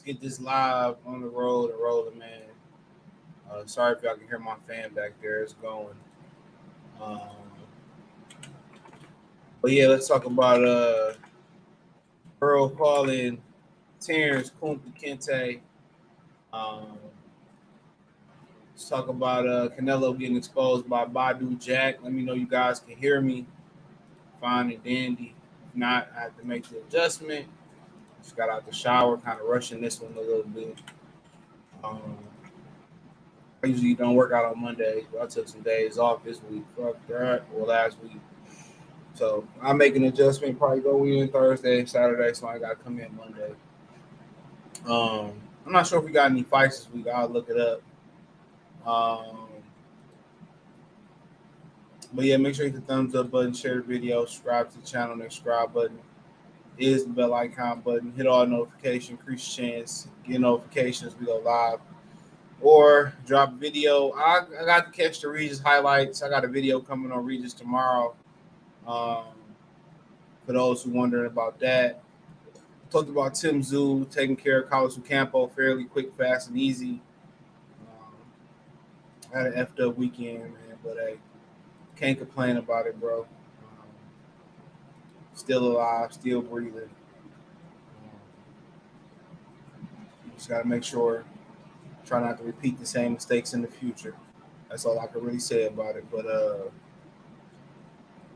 get this live on the road and rolling, man. Sorry if y'all can hear my fan back there. It's going. Um, but yeah, let's talk about Errol calling Terence Kunta Kinte. Um, let's talk about Canelo getting exposed by Badu Jack. Let me know you guys can hear me. Fine and dandy. If not, I have to make the adjustment. Just got out the shower, kind of rushing this one a little bit. Um, I usually don't work out on Mondays, but I took some days off this week. Fuck that. Well, last week. So I make an adjustment. Probably go in Thursday, Saturday. So I got to come in Monday. I'm not sure if we got any fights this week. I'll look it up. But yeah, make sure you hit the thumbs up button, share the video, subscribe to the channel. The subscribe button is the bell icon button. Hit all notifications, increase your chance, get notifications. We go live. Or drop a video. I got to catch the Regis highlights. I got a video coming on Regis tomorrow. For those who wondering about that. Talked about Tim Zoo taking care of Carlos Ocampo fairly quick, fast, and easy. I had an effed up weekend, man, but hey, can't complain about it, bro. Still alive, still breathing. Just got to make sure, try not to repeat the same mistakes in the future. That's all I can really say about it.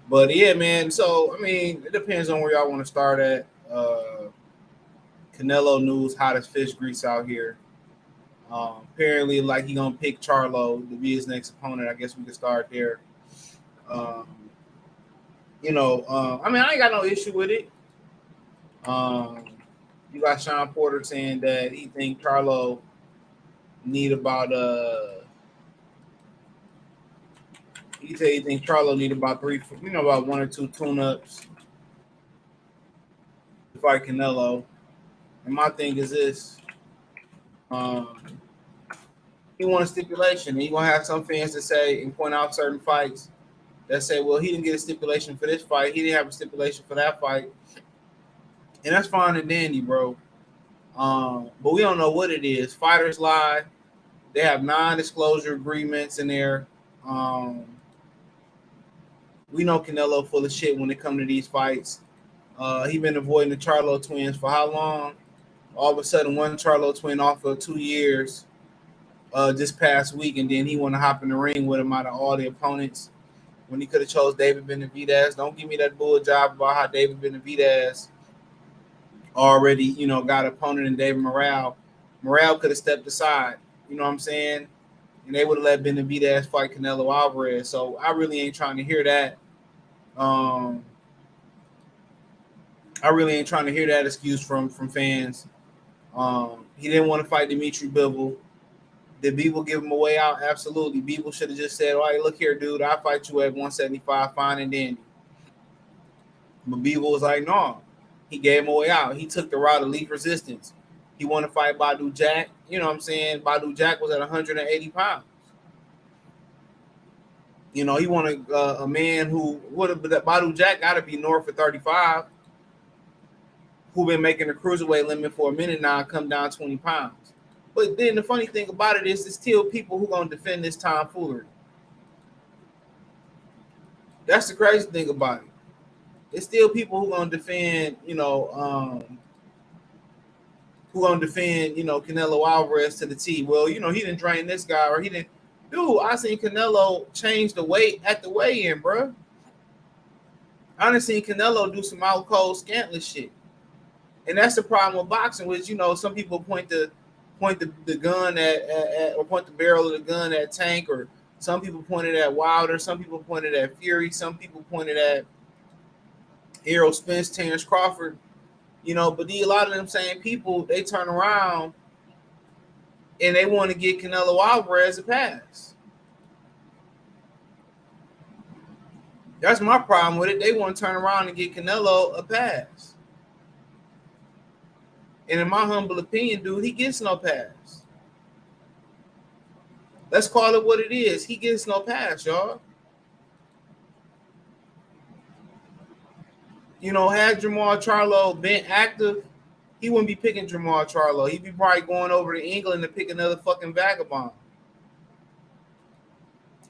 But yeah, man. So I mean, it depends on where y'all want to start at. Canelo news, hottest fish grease out here. Apparently, like he gonna pick Charlo to be his next opponent. I guess we could start there. I mean, I ain't got no issue with it. You got Sean Porter saying that he think Charlo need about he said he think Charlo need about about 1 or 2 tune-ups to fight Canelo. And my thing is this. He want a stipulation. And you're gonna have some fans that say and point out certain fights that say, well, he didn't get a stipulation for this fight. He didn't have a stipulation for that fight. And that's fine and dandy, bro. But we don't know what it is. Fighters lie. They have non-disclosure agreements in there. We know Canelo full of shit when it comes to these fights. He been avoiding the Charlo twins for how long? All of a sudden, one Charlo twin off for 2 years this past week, and then he want to hop in the ring with him out of all the opponents when he could have chose David Benavidez. Don't give me that bull job about how David Benavidez already, got an opponent in David Morrell. Morrell could have stepped aside, you know what I'm saying? And they would have let Benavidez fight Canelo Alvarez. So I really ain't trying to hear that. I really ain't trying to hear that excuse from fans. He didn't want to fight Dimitri Bivol. Did Bivol give him a way out? Absolutely. Bivol should have just said, all right, look here, dude, I'll fight you at 175, fine and dandy. But Bivol was like, no. He gave him a way out. He took the route of least resistance. He wanted to fight Badu Jack. You know what I'm saying? Badu Jack was at 180 pounds. He wanted a man who would have, Badu Jack got to be north of 35, who been making the cruiserweight limit for a minute now, come down 20 pounds. But then the funny thing about it is, there's still people who going to defend this tomfoolery. That's the crazy thing about it. There's still people who going to defend, Canelo Alvarez to the T. Well, he didn't drain this guy, or he didn't. Dude, I seen Canelo change the weight at the weigh-in, bro. I done seen Canelo do some out cold scantless shit. And that's the problem with boxing, which, some people point the gun at or point the barrel of the gun at Tank, or some people pointed at Wilder, some people pointed at Fury, some people pointed at Errol, Spence, Terence, Crawford, but a lot of them same people, they turn around and they want to get Canelo Alvarez a pass. That's my problem with it. They want to turn around and get Canelo a pass. And in my humble opinion, dude, he gets no pass. Let's call it what it is. He gets no pass, y'all. Had Jermall Charlo been active, he wouldn't be picking Jermall Charlo. He'd be probably going over to England to pick another fucking vagabond.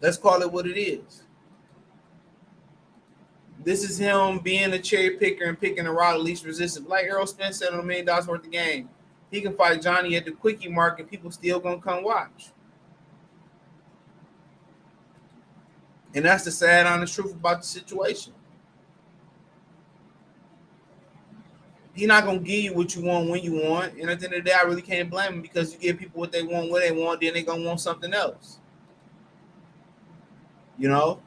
Let's call it what it is. This is him being a cherry picker and picking the route of least resistance. Like Errol Spence said on $1 million worth of game, he can fight Johnny at the quickie mark and people still gonna come watch. And that's the sad, honest truth about the situation. He's not gonna give you what you want when you want. And at the end of the day, I really can't blame him because you give people what they want when they want, then they're gonna want something else. You know?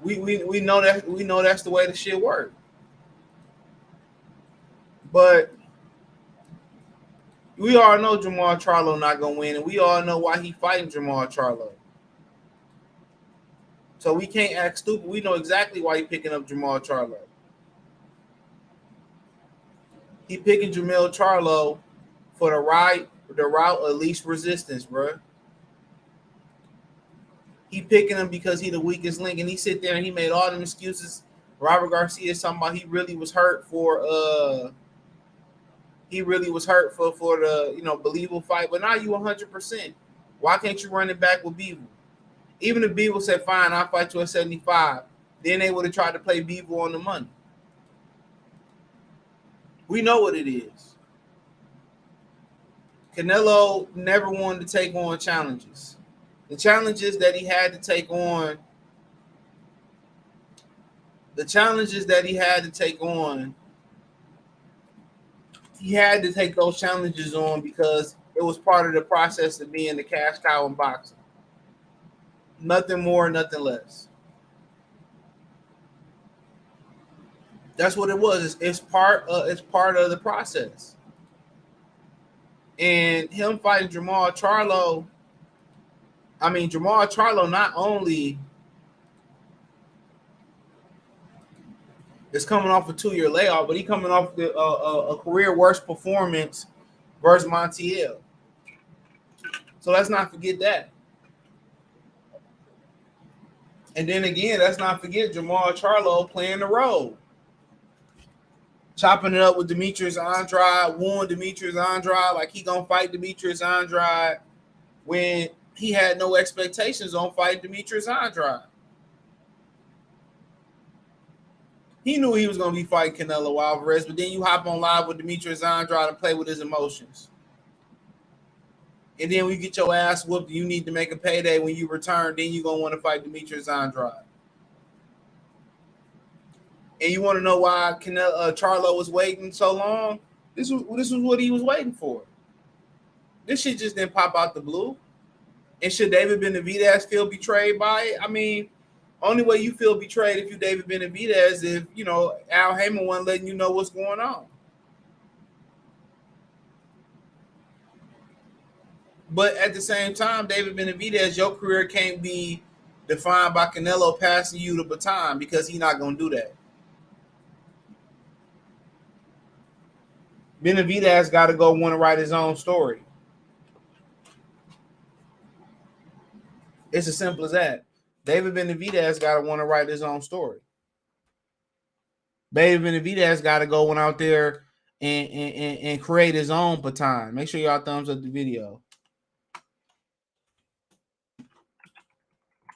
We know that's the way the shit works. But we all know Jermall Charlo not gonna win, and we all know why he fighting Jermall Charlo. So we can't act stupid. We know exactly why he picking up Jermall Charlo. He picking Jermall Charlo for the route of least resistance, bro. He picking him because he the weakest link, and he sit there and he made all them excuses. Robert Garcia is talking about he really was hurt for the believable fight. But now you 100%. Why can't you run it back with Beaver? Even if Beaver said, fine, I'll fight you at 75, then they would have tried to play Beaver on the money. We know what it is. Canelo never wanted to take on challenges. The challenges that he had to take on, he had to take those challenges on because it was part of the process of being the cash cow in boxing. Nothing more, nothing less. That's what it was. It's part of the process. And him fighting Jermall Charlo, Jermall Charlo not only is coming off a 2-year layoff, but he coming off a career worst performance versus Montiel. So let's not forget that. And then again, let's not forget Jermall Charlo playing the role. Chopping it up with Demetrius Andrade, wooing Demetrius Andrade like he gonna fight Demetrius Andrade when he had no expectations on fighting Demetrius Andrade. He knew he was going to be fighting Canelo Alvarez, but then you hop on live with Demetrius Andrade and play with his emotions. And then when you get your ass whooped, you need to make a payday when you return, then you're going to want to fight Demetrius Andrade. And you want to know why Charlo was waiting so long? This was what he was waiting for. This shit just didn't pop out the blue. And should David Benavidez feel betrayed by it? Only way you feel betrayed if you David Benavidez if, Al Heyman wasn't letting you know what's going on. But at the same time, David Benavidez, your career can't be defined by Canelo passing you the baton because he's not going to do that. Benavidez got to go want to write his own story. It's as simple as that. David Benavidez got to want to write his own story. David Benavidez got to go out there and create his own baton. Make sure y'all thumbs up the video.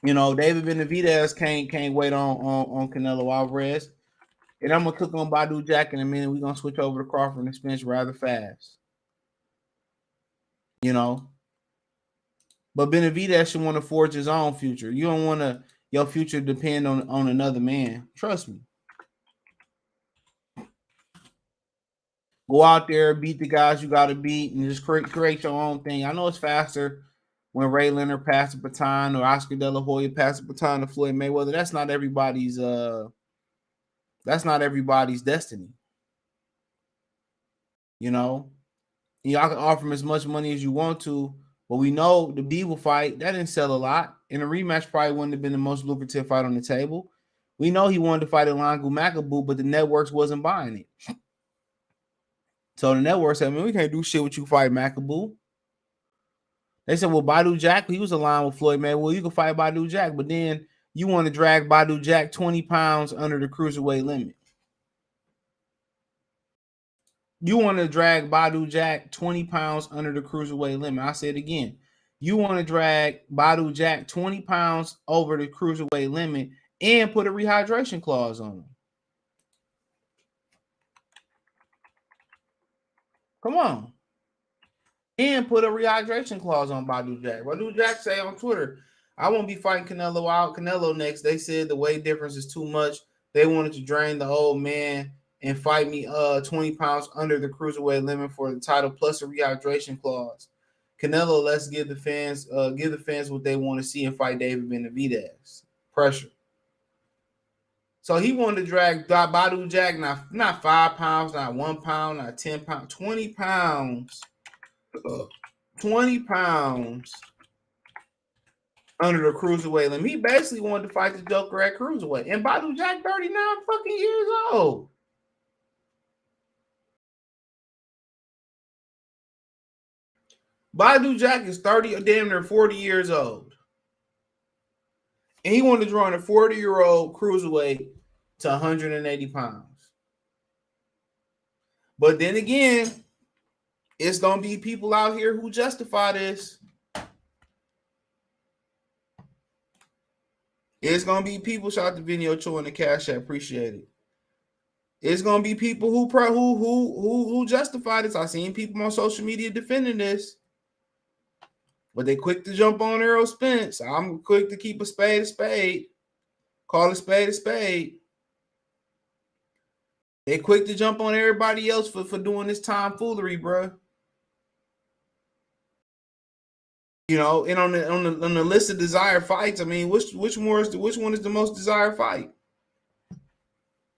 David Benavidez can't wait on Canelo Alvarez. And I'm going to cook on Badu Jack in a minute. We're going to switch over to Crawford and Spence rather fast. But Benavidez should want to forge his own future. You don't want your future depend on another man. Trust me. Go out there, beat the guys you got to beat, and just create your own thing. I know it's faster when Ray Leonard passed the baton or Oscar De La Hoya passed the baton to Floyd Mayweather. That's not everybody's destiny. Y'all can offer him as much money as you want to, but we know the Beaver fight, that didn't sell a lot. And the rematch probably wouldn't have been the most lucrative fight on the table. We know he wanted to fight Elangu Makabu, but the networks wasn't buying it. So the network said, we can't do shit with you fight Makabu. They said, well, Badu Jack, he was aligned with Floyd Mayweather. Well, you can fight Badu Jack, but then you want to drag Badu Jack 20 pounds under the cruiserweight limit. You want to drag Badu Jack 20 pounds under the cruiserweight limit. I say it again. You want to drag Badu Jack 20 pounds over the cruiserweight limit and put a rehydration clause on him. Come on. And put a rehydration clause on Badu Jack. Badu Jack say on Twitter, I won't be fighting Canelo out. Canelo next. They said the weight difference is too much. They wanted to drain the old man and fight me 20 pounds under the cruiserweight limit for the title plus a rehydration clause. Canelo, let's give the fans what they want to see and fight David Benavidez. Pressure. So he wanted to drag Badu Jack, not 5 pounds, not 1 pound, not 10 pounds, 20 pounds. 20 pounds under the cruiserweight limit. He basically wanted to fight the Joker at cruiserweight. And Badu Jack, 39 fucking years old. Badu Jack is 30, damn near 40 years old. And he wanted to draw in a 40-year-old cruiserweight to 180 pounds. But then again, it's going to be people out here who justify this. It's going to be people, shout out to Video Cho in the Cash App, appreciate it. It's going to be people who justify this. I've seen people on social media defending this. But they quick to jump on Errol Spence. I'm quick to keep a spade a spade. Call a spade a spade. They quick to jump on everybody else for doing this tomfoolery, bro. You know, and on the list of desired fights, I mean, which one is the most desired fight?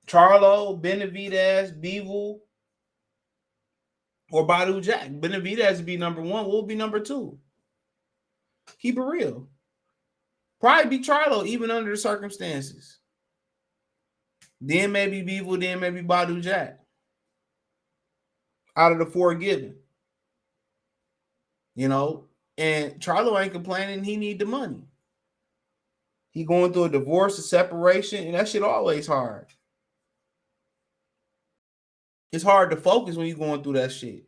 Charlo, Benavidez, Bivol, or Badu Jack? Benavidez would be number one. What would be number two? Keep it real. Probably be Charlo, even under the circumstances. Then maybe Bivol, then maybe Badu Jack. Out of the four given. You know, and Charlo ain't complaining. He need the money. He going through a divorce, a separation, and that shit always hard. It's hard to focus when you're going through that shit.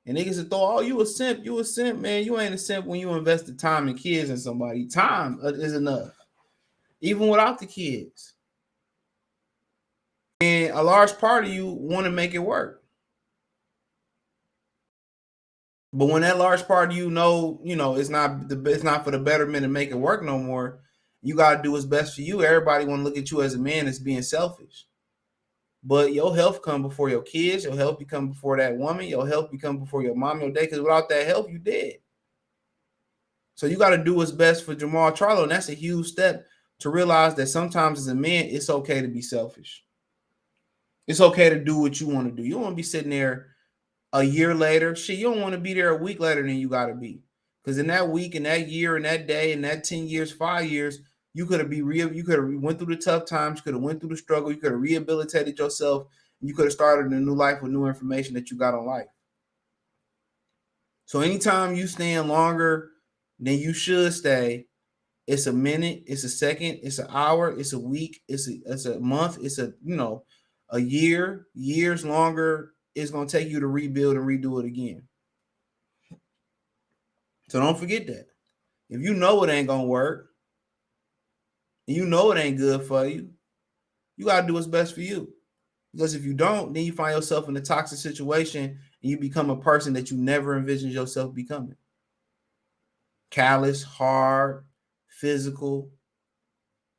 And niggas will throw, oh, you a simp, man. You ain't a simp when you invest the time and kids in somebody. Time is enough, even without the kids. And a large part of you want to make it work. But when that large part of you know, it's not for the betterment to make it work no more, you got to do what's best for you. Everybody want to look at you as a man as being selfish. But your health come before your kids. Your health become before that woman. Your health become before your mom, your dad. Because without that health, you dead. So you got to do what's best for Jermall Charlo. And that's a huge step to realize that sometimes as a man, it's okay to be selfish. It's okay to do what you want to do. You don't want to be sitting there a year later. Shit, you don't want to be there a week later than you got to be. Because in that week, in that year, in that day, in that 10 years, 5 years, you could have went through the tough times, you could have went through the struggle, you could have rehabilitated yourself, and you could have started a new life with new information that you got on life. So anytime you stand longer than you should stay, it's a minute, it's a second, it's an hour, it's a week, it's a month, it's a year, years longer, it's gonna take you to rebuild and redo it again. So don't forget that. If you know it ain't gonna work, and you know it ain't good for you, you got to do what's best for you. Because if you don't, then you find yourself in a toxic situation and you become a person that you never envisioned yourself becoming. Callous, hard, physical.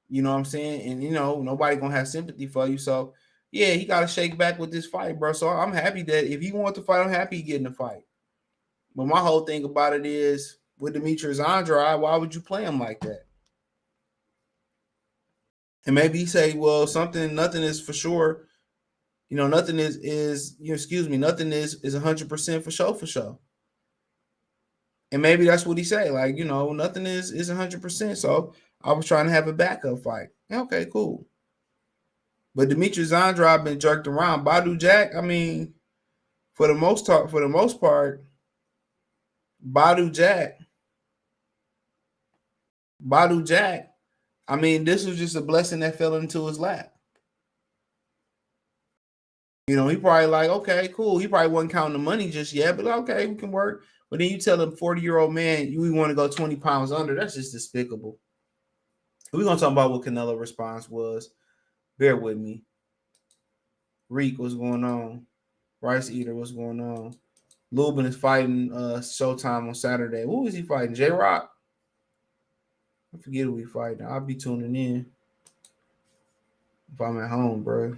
You know what I'm saying? And, nobody going to have sympathy for you. So, yeah, he got to shake back with this fight, bro. So I'm happy that if he wants to fight, I'm happy he get in the fight. But my whole thing about it is, with Demetrius Andrade, why would you play him like that? And maybe he say, well, nothing is for sure. Nothing is 100% for sure. And maybe that's what he say. Like, nothing is 100%. So I was trying to have a backup fight. Okay, cool. But Demetrius Andrade been jerked around. Badu Jack, I mean, for the most part, Badu Jack, I mean, this was just a blessing that fell into his lap. You know, he probably like, okay, cool. He probably wasn't counting the money just yet, but like, okay, we can work. But then you tell a 40-year-old man you want to go 20 pounds under. That's just despicable. We're gonna talk about what Canelo response was. Bear with me. Reek, what's going on? Rice Eater, what's going on? Lubin is fighting Showtime on Saturday. Who is he fighting? J Rock? I forget who he fighting. I'll be tuning in if I'm at home, bro.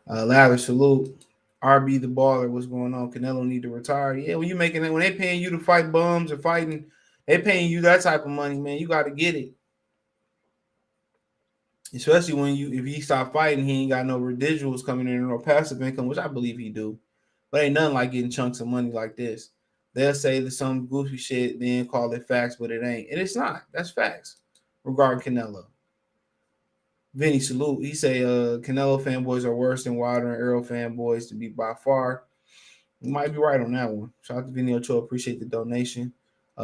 Lavish salute. RB the baller, what's going on? Canelo need to retire. Yeah, when you making it, when they paying you to fight bums or fighting, they paying you that type of money, man. You got to get it. Especially when if he stop fighting, he ain't got no residuals coming in or no passive income, which I believe he do. But ain't nothing like getting chunks of money like this. They'll say that some goofy shit, then call it facts, but it ain't. And it's not. That's facts regarding Canelo. Vinny salute. He say Canelo fanboys are worse than Wilder and Errol fanboys to be by far. You might be right on that one. Shout out to Vinny Ochoa. Appreciate the donation.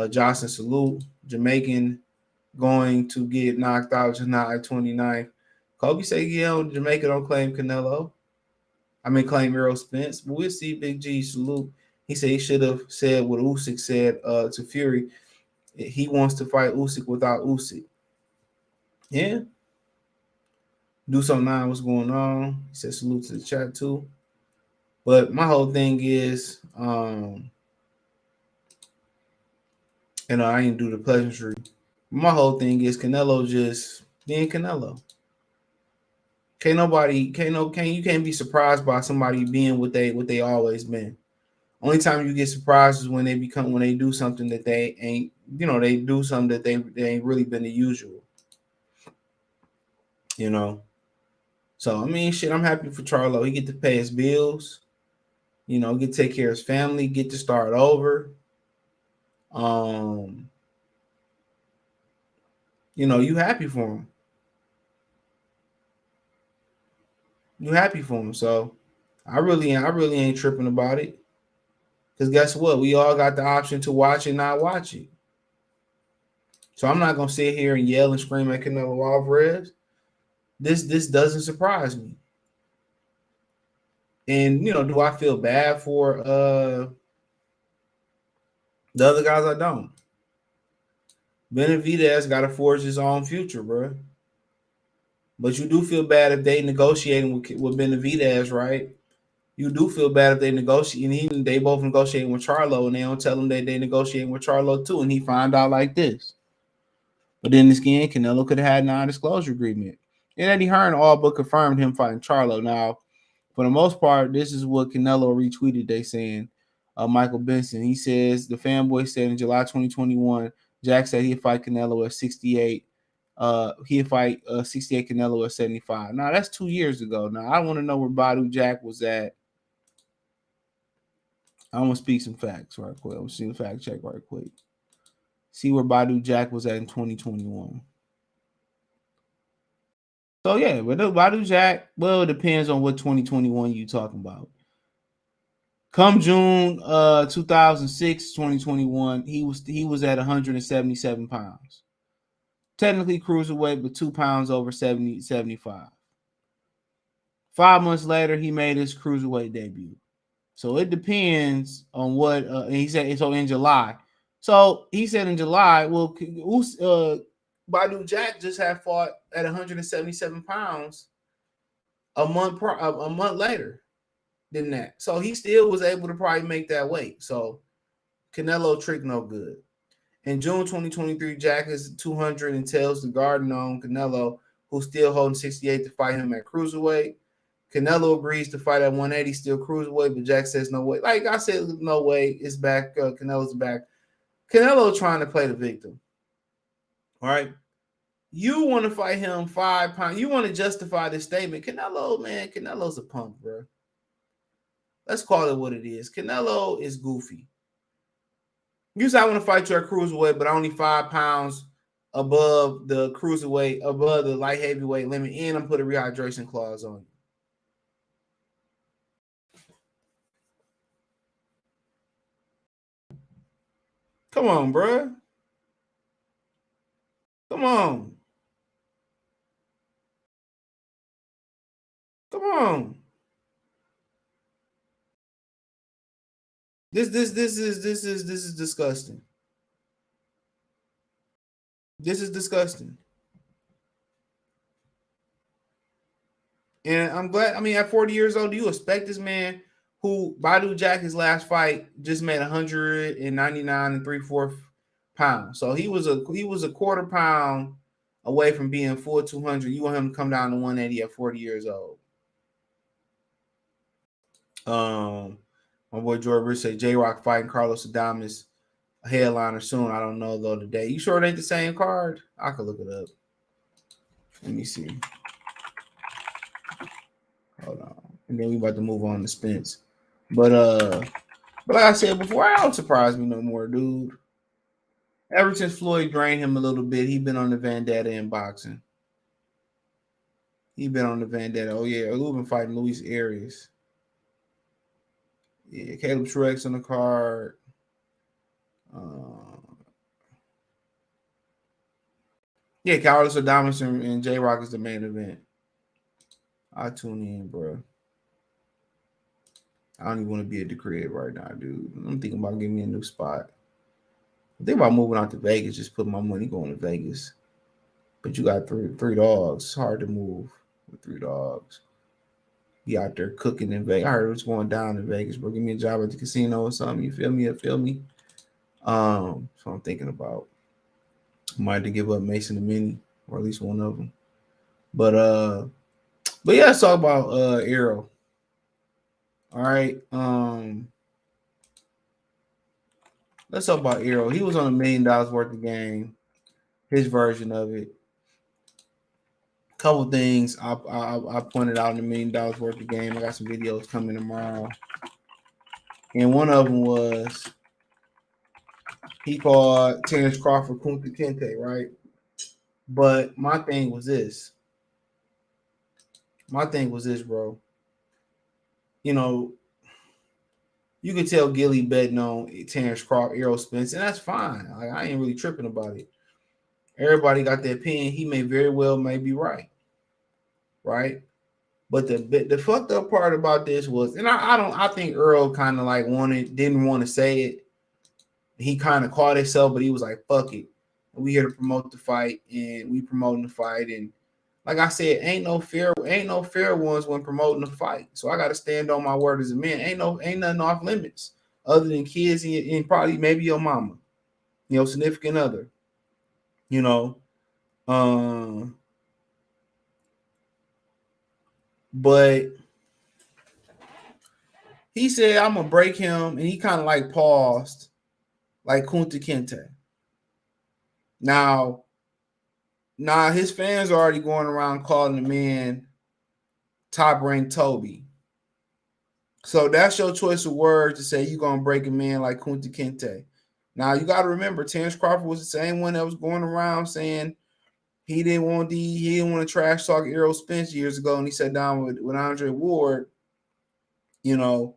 Jocelyn salute. Jamaican going to get knocked out July 29th. Kobe say, yeah, Jamaica don't claim Canelo. I mean, claim Errol Spence. But we'll see. Big G salute. He said he should have said what Usyk said to Fury. He wants to fight Usyk without Usyk. Yeah. Do something now. What's going on? He said salute to the chat too. But my whole thing is, I ain't do the pleasantry. My whole thing is Canelo just being Canelo. You can't be surprised by somebody being what they always been. Only time you get surprised is when they do something that they ain't, they do something that they ain't really been the usual. So I mean, shit, I'm happy for Charlo. He get to pay his bills, get to take care of his family, get to start over. You happy for him. You happy for him. So I really ain't tripping about it. Because guess what? We all got the option to watch it, not watch it. So I'm not gonna sit here and yell and scream at Canelo Alvarez. This doesn't surprise me. And do I feel bad for the other guys? I don't. Benavidez got to forge his own future, bro. But you do feel bad if they negotiating with Benavidez, right? You do feel bad if they negotiate, and even they both negotiating with Charlo, and they don't tell him that they negotiating with Charlo too, and he find out like this. But then again, Canelo could have had a non-disclosure agreement. And Eddie Hearn all but confirmed him fighting Charlo. Now, for the most part, this is what Canelo retweeted. They saying, Michael Benson. He says the fanboy said in July 2021, Jack said he'd fight Canelo at 68. He'd fight 68 Canelo at 75. Now that's 2 years ago. Now I want to know where Badu Jack was at. I'm gonna speak some facts right quick. I'm see the fact check right quick. See where Badu Jack was at in 2021. So yeah, but Badu Jack, well, it depends on what 2021 you talking about. Come June 2006, 2021, he was at 177 pounds. Technically cruiserweight, but 2 pounds over 75. 5 months later, he made his cruiserweight debut. So it depends on what he said. So in July. So he said in July, well, Badu Jack just had fought at 177 pounds a month later than that. So he still was able to probably make that weight. So Canelo trick no good. In June 2023, Jack is 200 and tells the Garden on Canelo, who's still holding 68, to fight him at cruiserweight. Canelo agrees to fight at 180, still cruiserweight, but Jack says no way. Like I said, no way. It's back. Canelo's back. Canelo trying to play the victim. All right. You want to fight him 5 pounds. You want to justify this statement. Canelo's a punk, bro. Let's call it what it is. Canelo is goofy. You say I want to fight you at cruiserweight, but only 5 pounds above the cruiserweight, above the light heavyweight limit, and I'm put a rehydration clause on you. Come on, bro. Come on. Come on. This is disgusting. This is disgusting. And I'm glad. I mean, at 40 years old, do you expect this man who Badu Jack his last fight just made 199 and 3/4 pounds? So he was a quarter pound away from being full 200. You want him to come down to 180 at 40 years old? My boy George Rich said J Rock fighting Carlos Adames, a headliner soon. I don't know though today. You sure it ain't the same card? I could look it up. Let me see. Hold on. And then we about to move on to Spence. But like I said before, I don't surprise me no more, dude. Ever since Floyd drained him a little bit, he been on the vendetta in boxing. He been on the vendetta. Oh yeah, Errol been fighting Luis Arias. Yeah, Caleb Truex on the card. Yeah, Carlos Adames and J Rock is the main event. I tune in, bro. I don't even want to be at the crib right now, dude. I'm thinking about getting me a new spot. I think about moving out to Vegas, just put my money going to Vegas. But you got three dogs. It's hard to move with 3 dogs. Be out there cooking in Vegas. I heard what's going down in Vegas, bro. Give me a job at the casino or something. You feel me? So I'm thinking about. I might have to give up Mason and Minnie, or at least one of them. But yeah, let's talk about Errol. All right. Let's talk about Errol. He was on $1 million worth of game, his version of it. Couple things I pointed out in $1 million worth of game. I got some videos coming tomorrow. And one of them was he called Terence Crawford Kunta Kinte, right? But my thing was this, bro. You know, you can tell Gilly betting on Terence Crawford, Errol Spence, and that's fine. Like, I ain't really tripping about it. Everybody got their opinion. He may very well be right. Right? But the fucked up part about this was, and I think Errol kind of like didn't want to say it. He kind of caught himself, but he was like, fuck it. We here to promote the fight, and we promoting the fight. And like I said, ain't no fair ones when promoting the fight. So I gotta stand on my word as a man. Ain't nothing off limits other than kids and probably maybe your mama, significant other. But he said, I'm gonna break him, and he kind of like paused, like Kunta Kinte. Now his fans are already going around calling the man top ranked Toby. So that's your choice of words to say you're gonna break a man like Kunta Kinte. Now you got to remember, Terence Crawford was the same one that was going around saying he didn't want to trash talk Errol Spence years ago, and he sat down with Andre Ward, and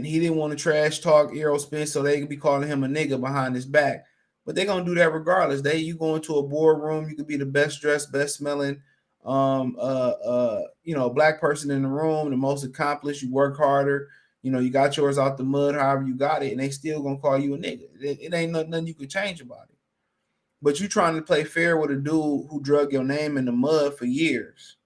he didn't want to trash talk Errol Spence so they could be calling him a nigga behind his back. But they're gonna do that regardless. You go into a boardroom, you could be the best dressed, best smelling, black person in the room, the most accomplished. You work harder, you got yours out the mud, however you got it, and they still gonna call you a nigga. It ain't nothing you can change about it. But you trying to play fair with a dude who drug your name in the mud for years.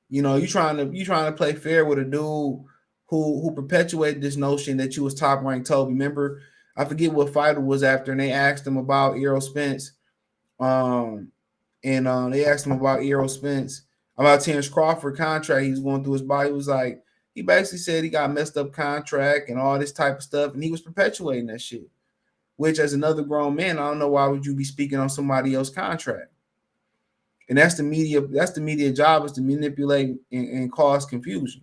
You trying to play fair with a dude who perpetuated this notion that you was top ranked Toby. Remember, I forget what fight it was after, and they asked him about Errol Spence. They asked him about Errol Spence, about Terence Crawford contract. He was going through his body. He was like, he basically said he got messed up contract and all this type of stuff, and he was perpetuating that shit. Which, as another grown man, I don't know why would you be speaking on somebody else's contract. And that's the media. That's the media job, is to manipulate and cause confusion.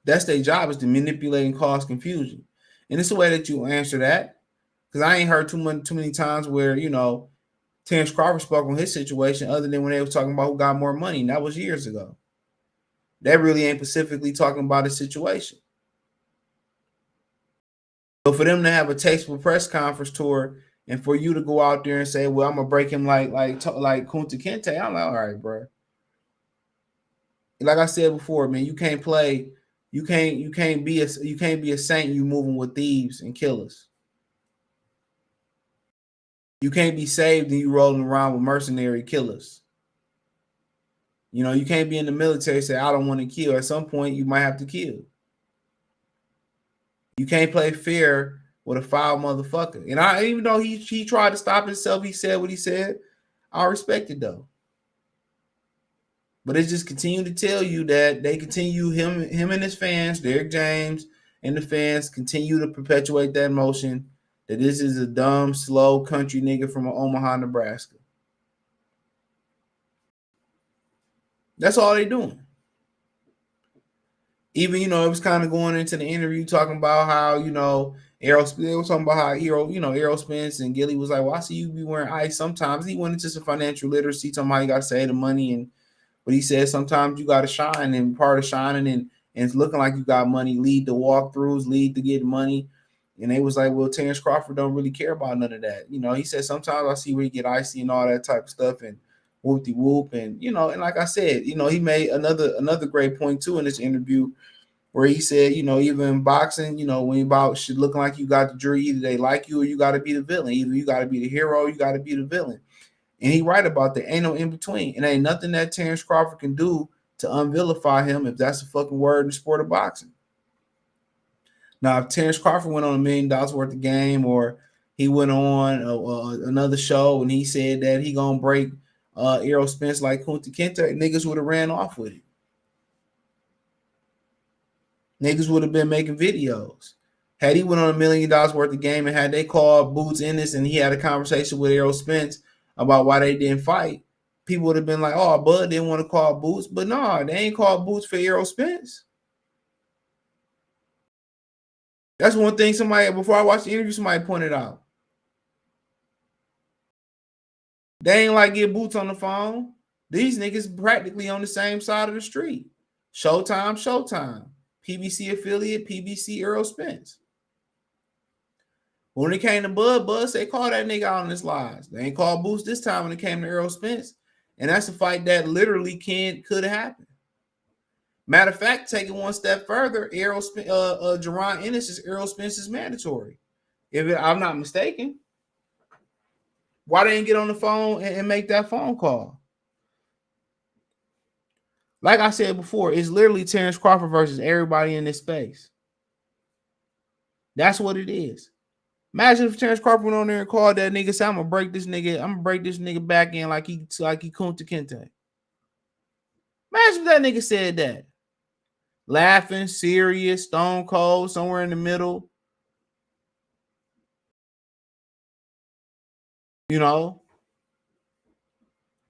That's their job, is to manipulate and cause confusion. And it's a way that you answer that. Because I ain't heard too many times where, Terence Crawford spoke on his situation other than when they were talking about who got more money. And that was years ago. That really ain't specifically talking about his situation. So for them to have a tasteful press conference tour and for you to go out there and say, well, I'm going to break him like Kunta Kinte, I'm like, all right, bro. like I said before, man, you can't play. You can't be a saint. You moving with thieves and killers. You can't be saved and you rolling around with mercenary killers. You know, you can't be in the military and say, I don't want to kill. At some point, you might have to kill. You can't play fair with a foul motherfucker. And I, even though he tried to stop himself, he said what he said. I respect it though. But it just continue to tell you that they continue him and his fans, Derrick James and the fans continue to perpetuate that motion that this is a dumb, slow country nigga from Omaha, Nebraska. That's all they doing. Even, you know, it was kind of going into the interview talking about how, you know, Errol, they were talking about how Errol Spence and Gilly was like, well, I see you be wearing ice sometimes. He went into some financial literacy, talking about you got to save the money. And but he said sometimes you got to shine, and part of shining and it's looking like you got money, lead the walkthroughs, lead to get money. And they was like, well, Terence Crawford don't really care about none of that. You know, he said sometimes I see where you get icy and all that type of stuff and whoop-de-whoop. And, you know, and like I said, you know, he made another great point too in this interview where he said, you know, even in boxing, you know, when you about shit looking like you got the jury, either they like you or you got to be the villain. Either you got to be the hero, you got to be the villain. And he right about that. Ain't no in between. And ain't nothing that Terence Crawford can do to unvilify him, if that's a fucking word in the sport of boxing. Now, if Terence Crawford went on $1 million worth of game, or he went on another show and he said that he gonna break Errol Spence like Kunta Kinte, niggas would have ran off with it. Niggas would have been making videos. Had he went on $1 million worth of game and had they called Boots Ennis and he had a conversation with Errol Spence about why they didn't fight, people would have been like, oh, Bud didn't want to call Boots. But no, they ain't called Boots for Errol Spence. That's one thing somebody, before I watched the interview, somebody pointed out. They ain't like get Boots on the phone. These niggas practically on the same side of the street. Showtime. PBC affiliate, PBC Errol Spence. When it came to Bud said, call that nigga out on his lies. They ain't called Boots this time when it came to Errol Spence. And that's a fight that literally could have happened. Matter of fact, taking one step further, Jerron Ennis is Errol Spence's mandatory. I'm not mistaken. Why they didn't get on the phone and make that phone call? Like I said before, it's literally Terence Crawford versus everybody in this space. That's what it is. Imagine if Terence Crawford went on there and called that nigga, said, I'm gonna break this nigga back in like he Kunta Kinte. Imagine if that nigga said that. Laughing, serious, stone cold, somewhere in the middle. You know?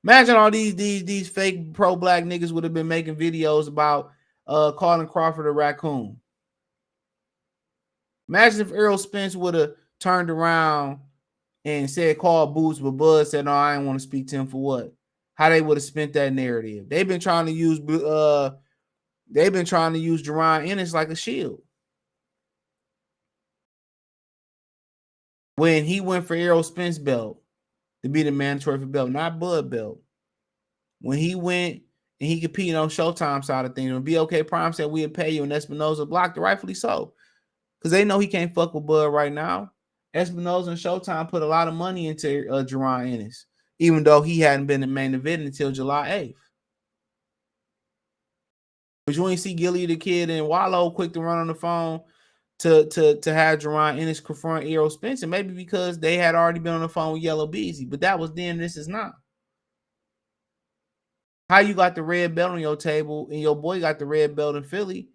Imagine all these fake pro-black niggas would have been making videos about calling Crawford a raccoon. Imagine if Errol Spence would have turned around and said call Boots, but Bud said, no, I didn't want to speak to him for what? How they would have spent that narrative. They've been trying to use Jerron Ennis like a shield. When he went for Errol Spence belt to be the mandatory for belt, not Bud belt. When he went and he competed on Showtime side of things, when BOK Prime said we'd pay you and Espinoza blocked it, rightfully so. Because they know he can't fuck with Bud right now. Espinoza and Showtime put a lot of money into Jerron Ennis, even though he hadn't been the main event until July 8th. But you ain't see Gilly the Kid and Wallow quick to run on the phone to have Jerron Ennis confront Errol Spence, and maybe because they had already been on the phone with Yellow Beezy. But that was then, this is not. How you got the red belt on your table and your boy got the red belt in Philly,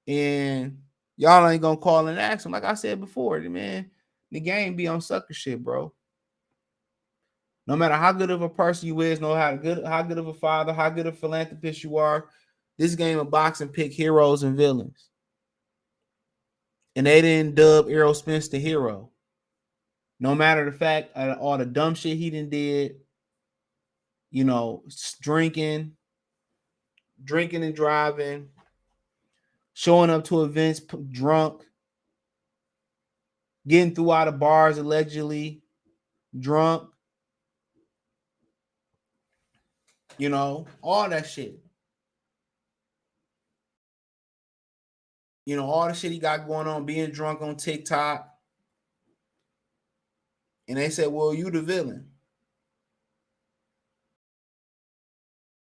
and y'all ain't gonna call and ask him? Like I said before, man, the game be on sucker shit, bro. No matter how good of a person you is, how good of a father, how good of a philanthropist you are, this game of boxing pick heroes and villains. And they didn't dub Errol Spence the hero. No matter the fact of all the dumb shit he did, you know, drinking and driving, showing up to events drunk, getting through out of bars allegedly drunk, you know, all that shit. You know, all the shit he got going on, being drunk on TikTok. And they said, well, you the villain.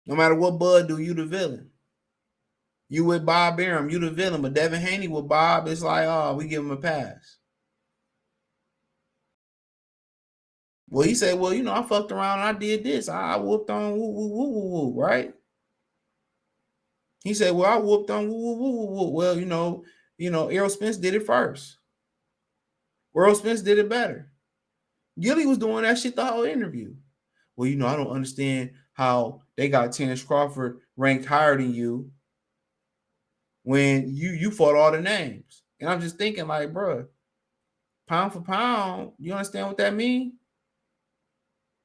No matter what Bud do, you the villain. You with Bob Arum, you the villain. But Devin Haney with Bob, it's like, oh, we give him a pass. Well, he said, well, you know, I fucked around and I did this. I whooped on woo, woo, woo, woo, woo, right? He said, well, I whooped on woo, woo, woo, woo, woo. Well, you know, Errol Spence did it first. Errol Spence did it better. Gilly was doing that shit the whole interview. Well, you know, I don't understand how they got Terence Crawford ranked higher than you when you fought all the names. And I'm just thinking, like, bro, pound for pound, you understand what that means?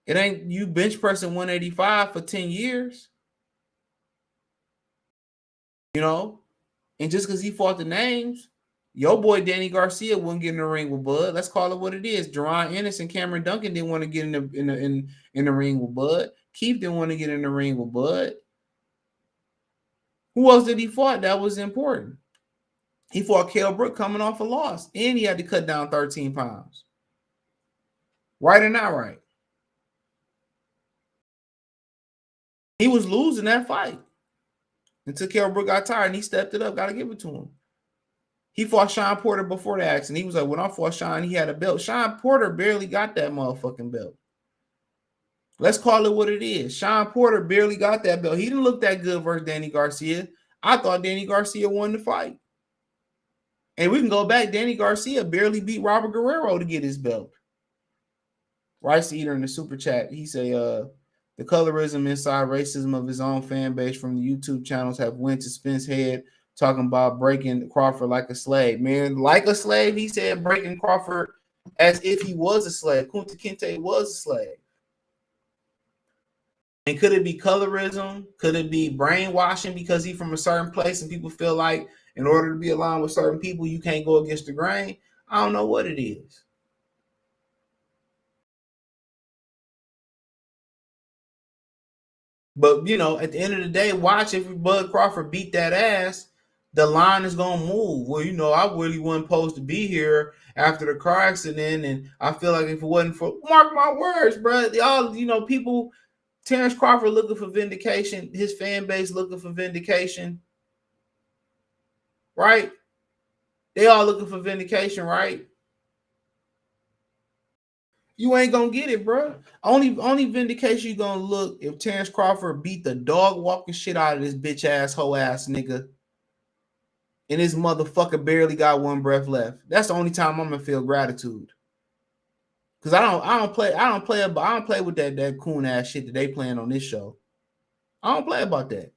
It ain't you bench pressing 185 for 10 years. You know? And just because he fought the names, your boy Danny Garcia wouldn't get in the ring with Bud. Let's call it what it is. Jerron Ennis and Cameron Duncan didn't want to get in the ring with Bud. Keith didn't want to get in the ring with Bud. Who else did he fight that was important? He fought Kell Brook coming off a loss, and he had to cut down 13 pounds. Right or not right? He was losing that fight until Kell Brook got tired, and he stepped it up. Got to give it to him. He fought Sean Porter before the accident. He was like, when I fought Sean, he had a belt. Sean Porter barely got that motherfucking belt. Let's call it what it is. Sean Porter barely got that belt. He didn't look that good versus Danny Garcia. I thought Danny Garcia won the fight. And we can go back. Danny Garcia barely beat Robert Guerrero to get his belt. Rice Eater in the super chat, he say, the colorism inside racism of his own fan base from the YouTube channels have went to Spence head talking about breaking Crawford like a slave. Man, like a slave, he said breaking Crawford as if he was a slave. Kunta Kinte was a slave. And could it be colorism? Could it be brainwashing because he's from a certain place and people feel like in order to be aligned with certain people, you can't go against the grain? I don't know what it is. But, you know, at the end of the day, watch if Bud Crawford beat that ass, the line is going to move. Well, you know, I really wasn't supposed to be here after the car accident. And I feel like if it wasn't for, mark my words, bro, y'all, you know, people, Terence Crawford looking for vindication, his fan base looking for vindication, right? They all looking for vindication, right? You ain't gonna get it, bro. Only vindication you gonna look if Terence Crawford beat the dog walking shit out of this bitch ass hoe ass nigga, and this motherfucker barely got one breath left. That's the only time I'm gonna feel gratitude. Cause I don't play with that coon ass shit that they playing on this show. I don't play about that.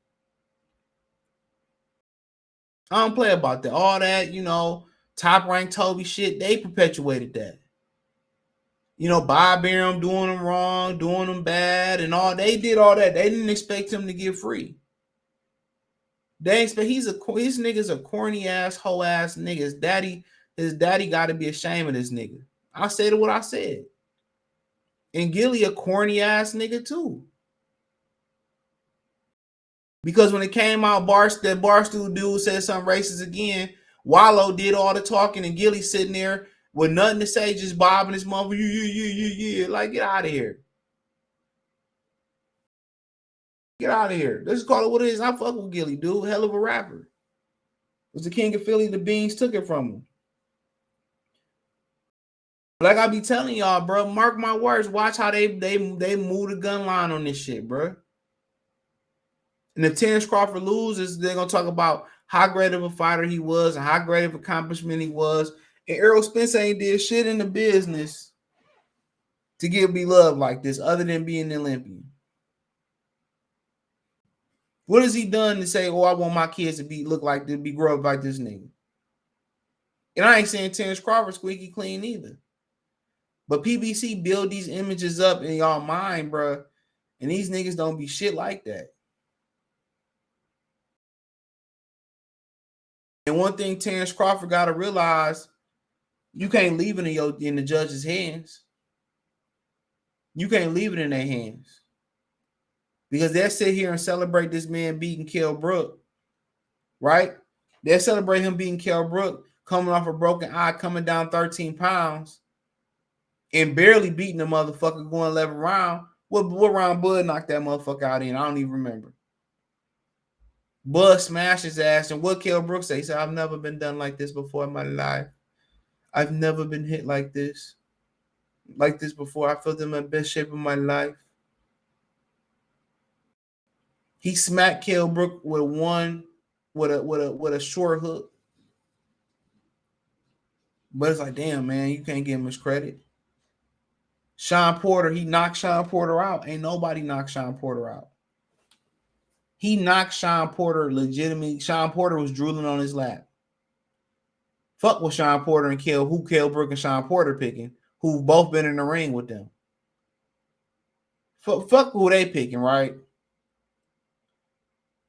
I don't play about that. All that, you know, top ranked Toby shit, they perpetuated that. You know, Bob Arum doing them wrong, doing them bad, and all. They did all that. They didn't expect him to get free. They expect his nigga's a corny ass, hoe ass nigga. His daddy got to be ashamed of this nigga. I said what I said. And Gilly a corny ass nigga too. Because when it came out, that Barstool dude said something racist again. Wallow did all the talking, and Gilly sitting there with nothing to say, just bobbing his mother. Yeah. Like, get out of here. Get out of here. Let's call it what it is. I fuck with Gilly, dude. Hell of a rapper. Was the king of Philly. The Beans took it from him. Like I be telling y'all, bro, mark my words. Watch how they move the gun line on this shit, bro. And if Terence Crawford loses, they're going to talk about how great of a fighter he was and how great of accomplishment he was. And Errol Spence ain't did shit in the business to get beloved like this other than being an Olympian. What has he done to say, oh, I want my kids to be grow up like this nigga? And I ain't saying Terence Crawford squeaky clean either. But PBC build these images up in y'all mind, bro. And these niggas don't be shit like that. And one thing Terence Crawford got to realize, you can't leave it in the judge's hands. You can't leave it in their hands. Because they'll sit here and celebrate this man beating Kell Brook, right? They celebrate him beating Kell Brook, coming off a broken eye, coming down 13 pounds, and barely beating the motherfucker going 11 round. What round Bud knocked that motherfucker out in? I don't even remember. Bud smashed his ass, and what Kell Brook say? He said, I've never been done like this before in my life. I've never been hit like this before. I felt in my best shape of my life. He smacked Kell Brook with a short hook. But it's like, damn, man, you can't give him his credit. Sean Porter, he knocked Sean Porter out. Ain't nobody knocked Sean Porter out. He knocked Sean Porter legitimately. Sean Porter was drooling on his lap. Fuck with Sean Porter and Kell Brook and Sean Porter picking, who've both been in the ring with them. Fuck who they picking, right?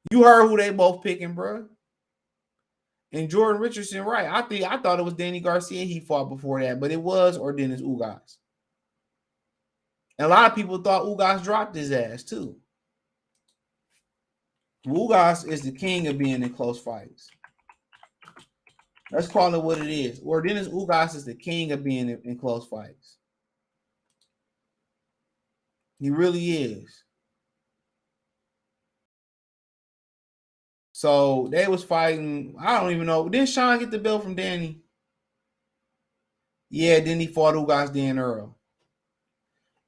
You heard who they both picking, bro. And Jordan Richardson, right? I thought it was Danny Garcia he fought before that, but it was or Dennis Ugas. And a lot of people thought Ugas dropped his ass too. Ugas is the king of being in close fights. Let's call it what it is. Or Dennis Ugas is the king of being in close fights. He really is. So they was fighting. I don't even know. Didn't Sean get the belt from Danny? Yeah, then he fought Ugas then Errol.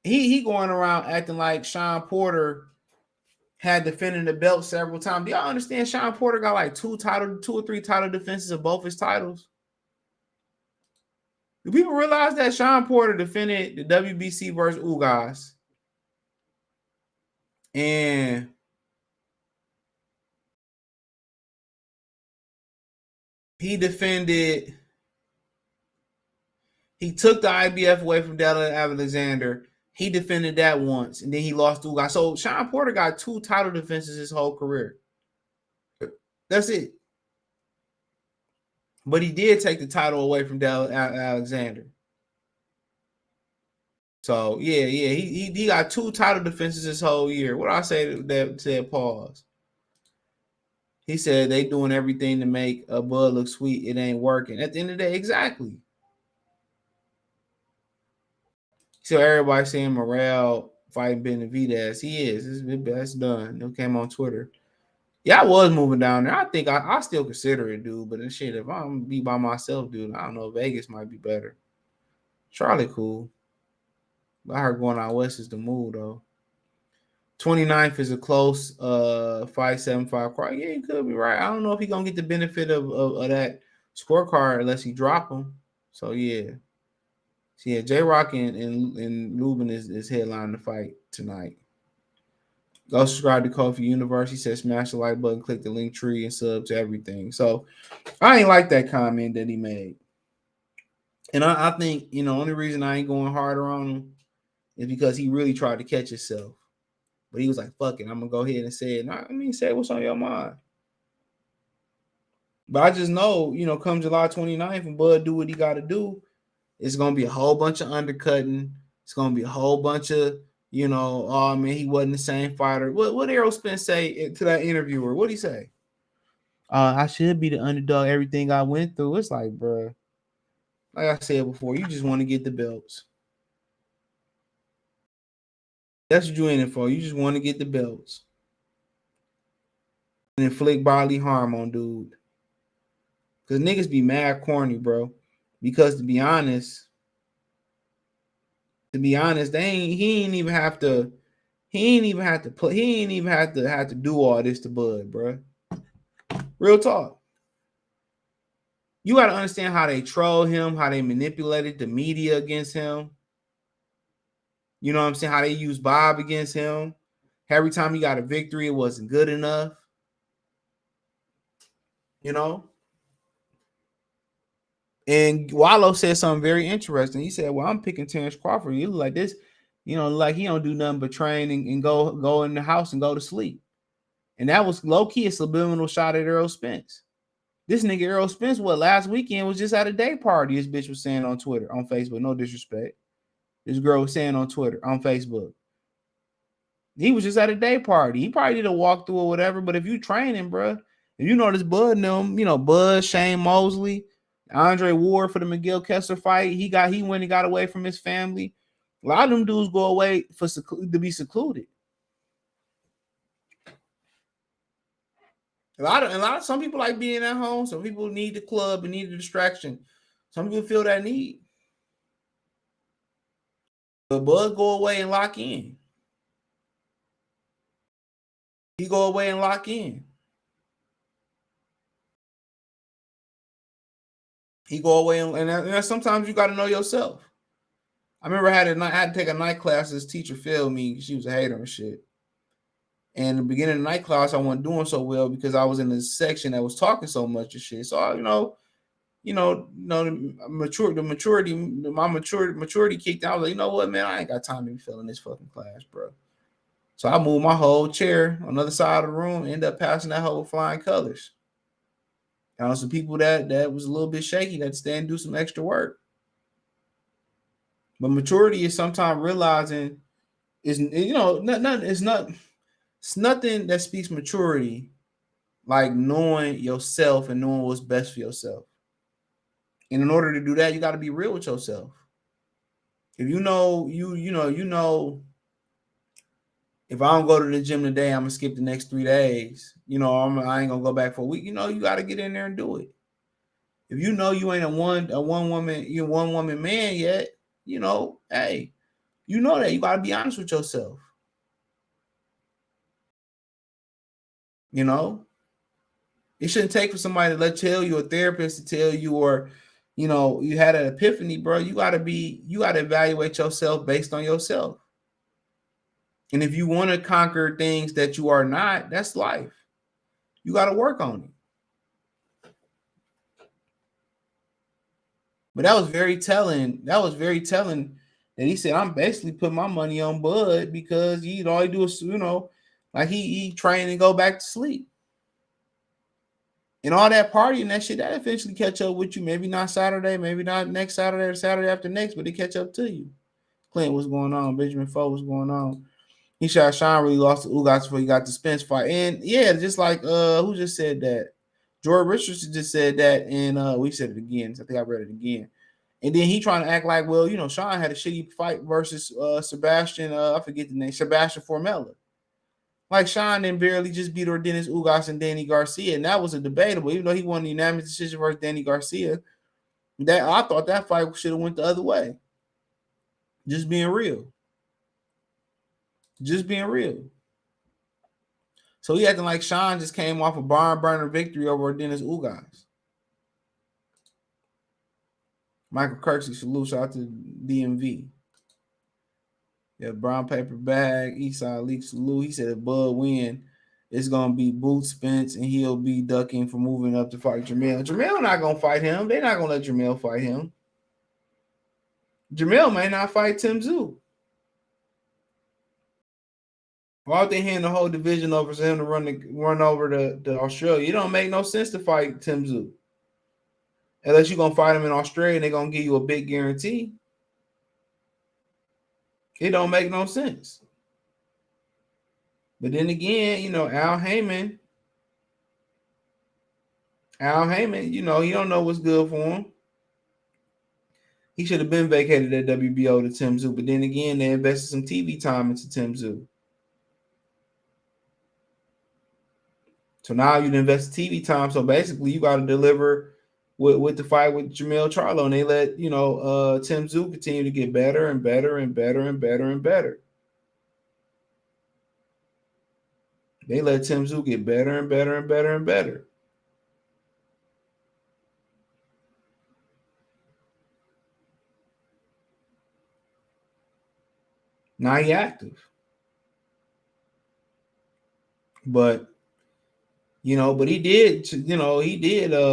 He going around acting like Sean Porter had defended the belt several times. Do y'all understand Sean Porter got like 2 or 3 title defenses of both his titles? Do people realize that Sean Porter defended the WBC versus Ugas? And he took the IBF away from Della Alexander. He defended that once, and then he lost to Ugas. So Sean Porter got 2 title defenses his whole career. That's it. But he did take the title away from Della Alexander. So yeah, he got 2 title defenses his whole year. What I say that said pause. He said they doing everything to make a Bud look sweet. It ain't working. At the end of the day, exactly. So everybody saying Morrell fighting Benavidez. He is. That's done. It came on Twitter. Yeah, I was moving down there. I think I still consider it, dude. But shit, if I'm gonna be by myself, dude, I don't know. Vegas might be better. Charlotte cool. But I heard going out west is the move, though. 29th is a close 5-7-5 crowd. Yeah, he could be right. I don't know if he's going to get the benefit of that scorecard unless he drop him. So, yeah. So, yeah, J-Rock and Lubin is headlining the fight tonight. Go subscribe to Kofi Universe. He said smash the like button, click the link tree, and sub to everything. So, I ain't like that comment that he made. And I think, only reason I ain't going harder on him is because he really tried to catch himself. But he was like, fuck it, I'm going to go ahead and say it. Say what's on your mind. But I just know, come July 29th and Bud do what he got to do, it's going to be a whole bunch of undercutting. It's going to be a whole bunch of, oh, man, he wasn't the same fighter. What Errol Spence say to that interviewer? What'd he say? I should be the underdog, everything I went through. It's like, bro, like I said before, you just want to get the belts. That's what you're in it for. You just want to get the belts and inflict bodily harm on dude. Because niggas be mad corny, bro. Because to be honest, he ain't even have to do all this to Bud, bro. Real talk. You got to understand how they troll him, how they manipulated the media against him. You know what I'm saying? How they used Bob against him. Every time he got a victory, it wasn't good enough. And Wallow said something very interesting. He said, well, I'm picking Terence Crawford. You look like this, like he don't do nothing but train and go in the house and go to sleep. And that was low-key a subliminal shot at Errol Spence. This nigga Errol Spence, last weekend was just at a day party, this bitch was saying on Twitter, on Facebook. No disrespect. This girl was saying on Twitter, on Facebook. He was just at a day party. He probably did a walkthrough or whatever, but if you training, bro, You notice Bud and them, Bud, Shane Mosley, Andre Ward for the Miguel Kessler fight. He went and got away from his family. A lot of them dudes go away to be secluded. Some people like being at home. Some people need the club and need the distraction. Some people feel that need. But Bud go away and lock in. He go away and lock in. He go away and sometimes you got to know yourself. I remember I had to take a night class. This teacher failed me. She was a hater and shit. And the beginning of the night class, I wasn't doing so well because I was in this section that was talking so much of shit. So my maturity kicked out. I was like, you know what, man, I ain't got time to be filling this fucking class, bro. So I moved my whole chair on the other side of the room, end up passing that whole flying colors. And some people that was a little bit shaky that stay and do some extra work. But maturity is sometimes realizing it's nothing that speaks maturity like knowing yourself and knowing what's best for yourself. And in order to do that, you got to be real with yourself. If you know, if I don't go to the gym today, I'm gonna skip the next 3 days. I ain't gonna go back for a week. You got to get in there and do it. If you know you ain't a one woman man yet, hey, that you got to be honest with yourself. It shouldn't take for somebody to tell you, a therapist to tell you, or you had an epiphany, bro. You got to evaluate yourself based on yourself. And if you want to conquer things that you are not, that's life. You got to work on it. But that was very telling. That he said, I'm basically putting my money on Bud because all he do is, like he train and go back to sleep. And all that partying, that shit, that eventually catch up with you. Maybe not Saturday, maybe not next Saturday or Saturday after next, but they catch up to you. Clint, what's going on? Benjamin Foe, what's going on? He shot Sean, really lost to Ugas before he got the Spence fight. And yeah, just like who just said that? Jordan Richardson just said that, and we said it again. I think I read it again. And then he trying to act like, well, Sean had a shitty fight versus Sebastian, I forget the name, Sebastian Formella. Like Sean then barely just beat Dennis Ugas and Danny Garcia, and that was a debatable, even though he won the unanimous decision versus Danny Garcia. That I thought that fight should have went the other way. Just being real. So he acting like Sean just came off a barn burner victory over Dennis Ugas. Michael Kirksey, salute, shout out to DMV. Yeah, brown paper bag, Eastside Leak, salute. He said if Bud win, it's gonna be Boot Spence, and he'll be ducking for moving up to fight Jermall. Jermall not gonna fight him. They're not gonna let Jermall fight him. Jermall may not fight Tim Tszyu. Why would they hand the whole division over to him to run over to Australia? It don't make no sense to fight Tim Tszyu. Unless you're gonna fight him in Australia and they're gonna give you a big guarantee. It don't make no sense. But then again, Al Heyman, he don't know what's good for him. He should have been vacated at WBO to Tim Tszyu. But then again, they invested some TV time into Tim Tszyu. So now you invest TV time. So basically, you got to deliver with the fight with Jermall Charlo, and they let Tim Tszyu continue to get better and better and better and better and better. They let Tim Tszyu get better and better and better and better. Now he active, but he did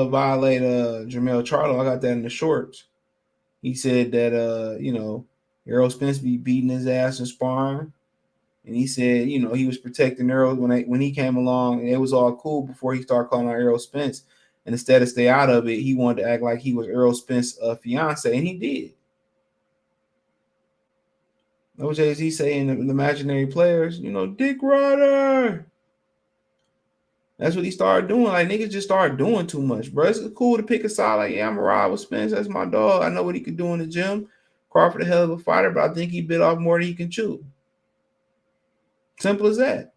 violate Jermall Charlo. I got that in the shorts. He said that Errol Spence be beating his ass and sparring. And he said, he was protecting Errol when he came along, and it was all cool before he started calling out Errol Spence. And instead of stay out of it, he wanted to act like he was Errol Spence's fiance, and he did. What Jay-Z saying the imaginary players, Dick Ryder. That's what he started doing. Like, niggas just started doing too much, bro. It's cool to pick a side. Like, yeah, I'm a ride with Spence. That's my dog. I know what he can do in the gym. Crawford a hell of a fighter, but I think he bit off more than he can chew. Simple as that.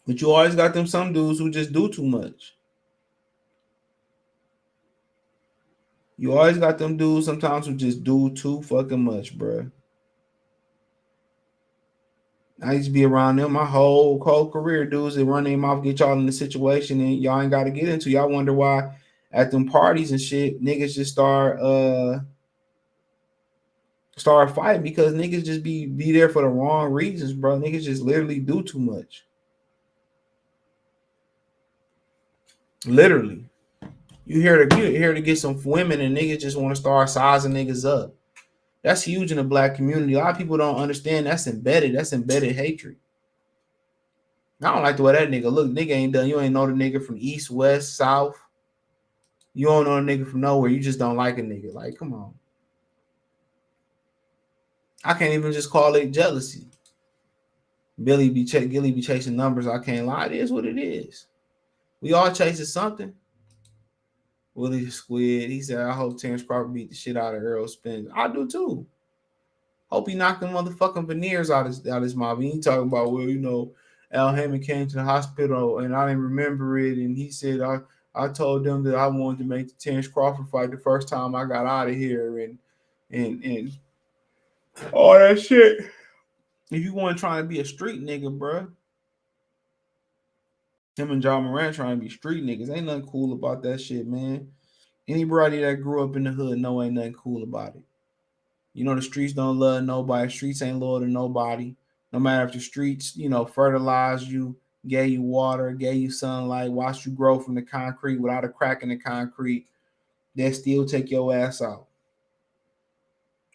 But you always got them some dudes who just do too much. You always got them dudes sometimes who just do too fucking much, bro. I used to be around them my whole career, dudes that run their mouth, get y'all in the situation, and y'all ain't got to get into. Y'all wonder why at them parties and shit, niggas just start fighting because niggas just be there for the wrong reasons, bro. Niggas just literally do too much. Literally. You here to get some women and niggas just want to start sizing niggas up. That's huge in the black community. A lot of people don't understand that's embedded. That's embedded hatred. I don't like the way that nigga look. Nigga ain't done. You ain't know the nigga from east, west, south. You don't know a nigga from nowhere. You just don't like a nigga. Like, come on. I can't even just call it jealousy. Gilly be chasing numbers. I can't lie. It is what it is. We all chasing something. Willie Squid. He said, I hope Terence Crawford beat the shit out of Errol Spence. I do too. Hope he knocked them motherfucking veneers out his mouth. He talking about, well, you know, Al Hammond came to the hospital and I didn't remember it. And he said, I told them that I wanted to make the Terence Crawford fight the first time I got out of here and all that shit. If you want to try to be a street nigga, bro, him and John Moran trying to be street niggas. Ain't nothing cool about that shit, man. Anybody that grew up in the hood know ain't nothing cool about it. You know, the streets don't love nobody. Streets ain't loyal to nobody. No matter if the streets, you know, fertilized you, gave you water, gave you sunlight, watched you grow from the concrete without a crack in the concrete, they still take your ass out.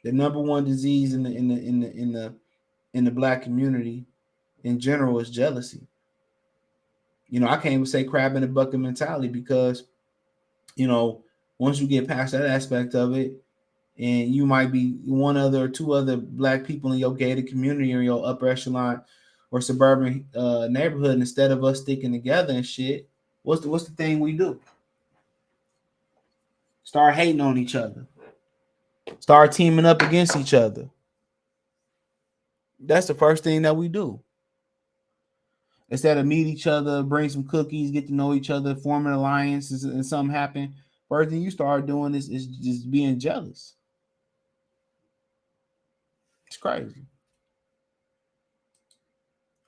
The number one disease in the black community in general is jealousy. You know, I can't even say crab in the bucket mentality because, you know, once you get past that aspect of it, and you might be one other or two other black people in your gated community or your upper echelon or suburban neighborhood, and instead of us sticking together and shit, what's the thing we do? Start hating on each other. Start teaming up against each other. That's the first thing that we do. Instead of meet each other, bring some cookies, get to know each other, form an alliance, and something happen, first thing you start doing is just being jealous. It's crazy.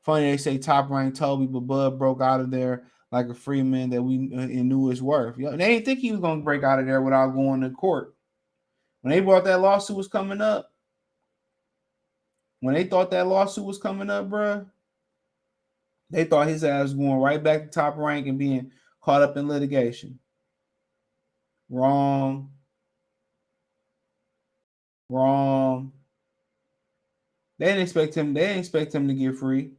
Funny they say Top Rank Toby, but Bud broke out of there like a free man that we knew his worth. They didn't think he was going to break out of there without going to court. When they thought that lawsuit was coming up, bro, they thought his ass was going right back to Top Rank and being caught up in litigation. Wrong. They didn't expect him to get free.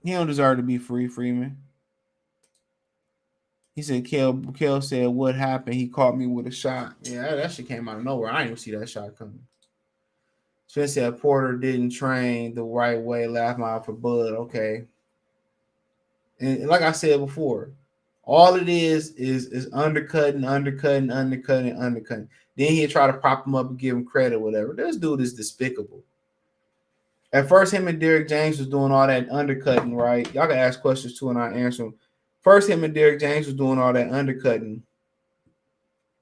He don't deserve to be free, Freeman. He said, Kel said, what happened? He caught me with a shot. Yeah, that shit came out of nowhere. I didn't even see that shot coming. Spence said Porter didn't train the right way. Laugh out for Bud. Okay. And like I said before, all it is undercutting. Then he'll try to prop him up and give him credit, whatever. This dude is despicable. At first, him and Derrick James was doing all that undercutting, right? Y'all can ask questions too, and I answer them. First, him and Derrick James was doing all that undercutting,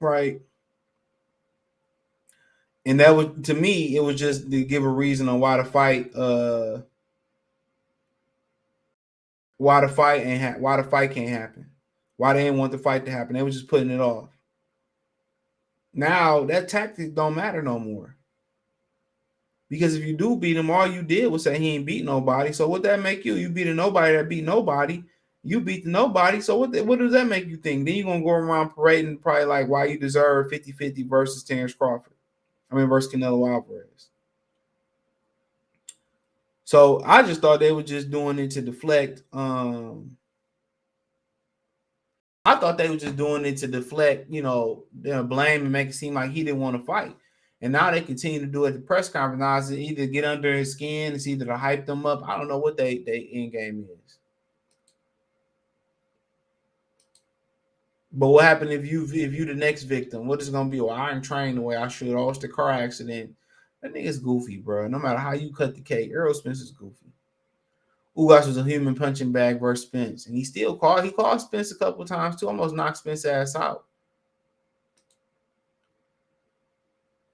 right? And that was, to me, it was just to give a reason on why the fight can't happen. Why they didn't want the fight to happen. They was just putting it off. Now that tactic don't matter no more. Because if you do beat him, all you did was say he ain't beat nobody. So what that make you? You beat a nobody that beat nobody. You beat the nobody. So what does that make you think? Then you're going to go around parading probably like why you deserve 50-50 versus Terence Crawford. Versus Canelo Alvarez. So I just thought they were just doing it to deflect. I thought they were just doing it to deflect, you know, their blame and make it seem like he didn't want to fight. And now they continue to do it at the press conference. Now it's either get under his skin, it's either to hype them up. I don't know what they end game is. But what happened if you the next victim? What is it gonna be? Well, I ain't trained the way I should. Oh, it's the car accident. That nigga's goofy, bro. No matter how you cut the cake, Errol Spence is goofy. Ugas was a human punching bag versus Spence, and he called Spence a couple times too, almost knocked Spence ass out.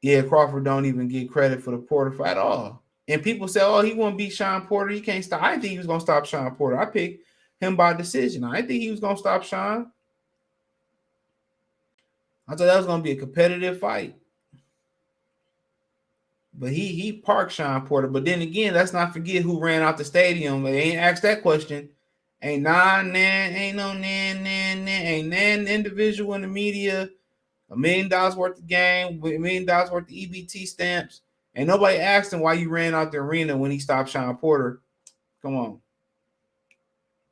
Yeah, Crawford don't even get credit for the Porter fight at all. And people say, oh, he won't beat Sean Porter. He can't stop. I didn't think he was gonna stop Sean Porter. I picked him by decision. I didn't think he was gonna stop Sean. I thought that was gonna be a competitive fight. But he parked Sean Porter. But then again, let's not forget who ran out the stadium. They ain't asked that question. Ain't no individual in the media. $1 million worth of game, $1 million worth of EBT stamps. And nobody asked him why you ran out the arena when he stopped Sean Porter. Come on.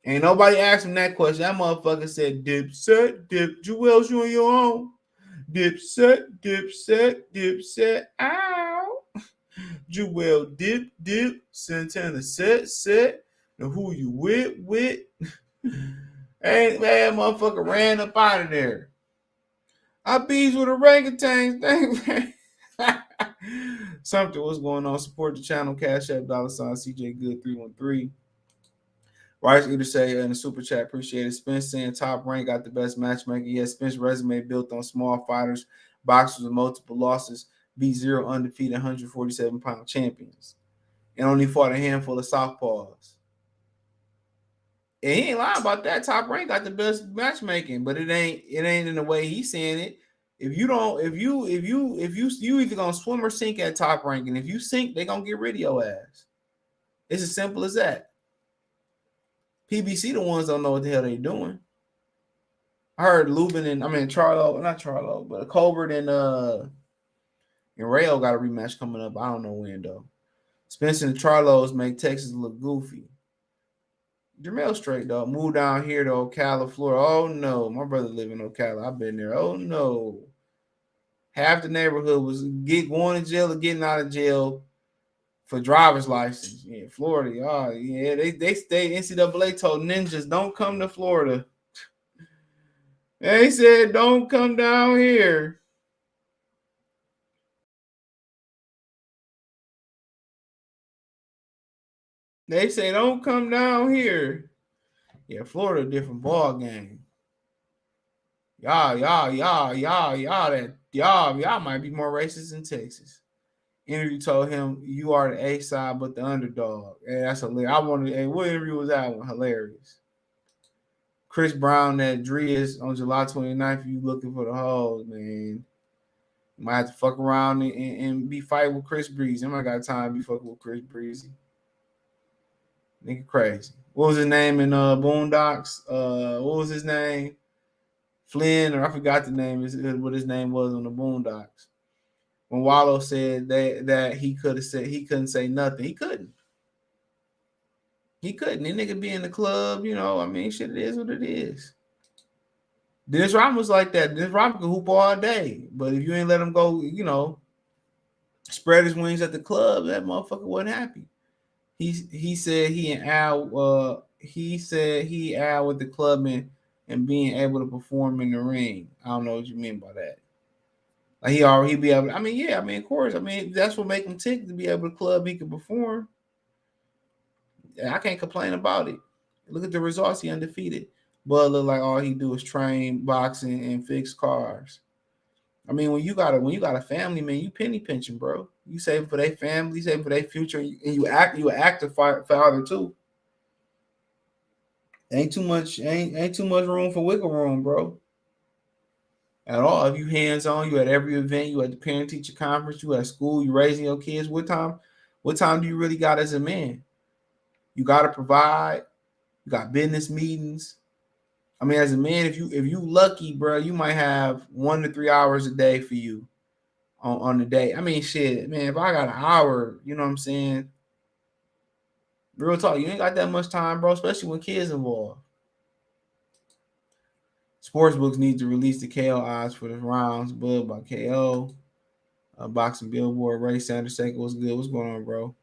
Ain't nobody asked him that question. That motherfucker said, dip, set, dip, Jewels, you on your own. Dip, set, ow. Jewel, dip, Santana, set. Now who you with? Hey, man, motherfucker ran up out of there. I bees with orangutans. Dang, something was going on. Support the channel. Cash App, $ CJ Good 313. Rice either say in the super chat, appreciate it. Spence saying top rank got the best matchmaker. Yes, Spence resume built on small fighters, boxers with multiple losses, beat 0 undefeated 147-pound champions, and only fought a handful of southpaws. And he ain't lying about that. Top rank got the best matchmaking, but it ain't in the way he's saying it. If you either gonna swim or sink at top rank, and if you sink, they gonna get rid of your ass. It's as simple as that. PBC the ones don't know what the hell they doing. I heard Lubin and Charlo, but Colbert and Rayo got a rematch coming up. I don't know when though. Spence and Charlos make Texas look goofy. Jermall straight though. Moved down here to Ocala, Florida. Oh no, my brother live in Ocala. I've been there. Oh no. Half the neighborhood was going to jail or getting out of jail for driver's license. Yeah, Florida. Oh, yeah, they stay. NCAA told ninjas don't come to Florida. They said don't come down here. They say don't come down here. Yeah, Florida, different ball game. Y'all might be more racist than Texas. Interview told him you are the A side, but the underdog. Hey, that's hilarious. What interview was that one? Hilarious. Chris Brown at Drias on July 29th. You looking for the hoes, man. You might have to fuck around and be fighting with Chris Breezy. I might got time to be fucking with Chris Breezy. Nigga crazy. What was his name in Boondocks? What was his name? Flynn, or I forgot the name. What his name was on the Boondocks. When Wallow said that he couldn't say nothing. He couldn't. The nigga be in the club, shit, it is what it is. Dennis Rodman was like that. Dennis Rodman could hoop all day. But if you ain't let him go, spread his wings at the club, that motherfucker wasn't happy. He said he and Al with the club and being able to perform in the ring. I don't know what you mean by that. Like he be able to, of course. That's what make him tick, to be able to club, he can perform. I can't complain about it. Look at the results. He undefeated. Bud look like all he do is train, boxing, and fix cars. When you got a family, man, you penny pinching, bro. You save for their family, you save for their future, and you an active father too. Ain't too much room for wiggle room, bro. At all. If you hands on, you at every event, you at the parent teacher conference, you at school, you raising your kids. What time do you really got as a man? You got to provide. You got business meetings. As a man, if you lucky, bro, you might have 1 to 3 hours a day for you on the day. Shit, man, if I got an hour, you know what I'm saying? Real talk, you ain't got that much time, bro, especially when kids involved. Sportsbooks need to release the KO odds for the rounds, Bud by KO. Boxing Billboard. Ray Sanders second. What's good? What's going on, bro?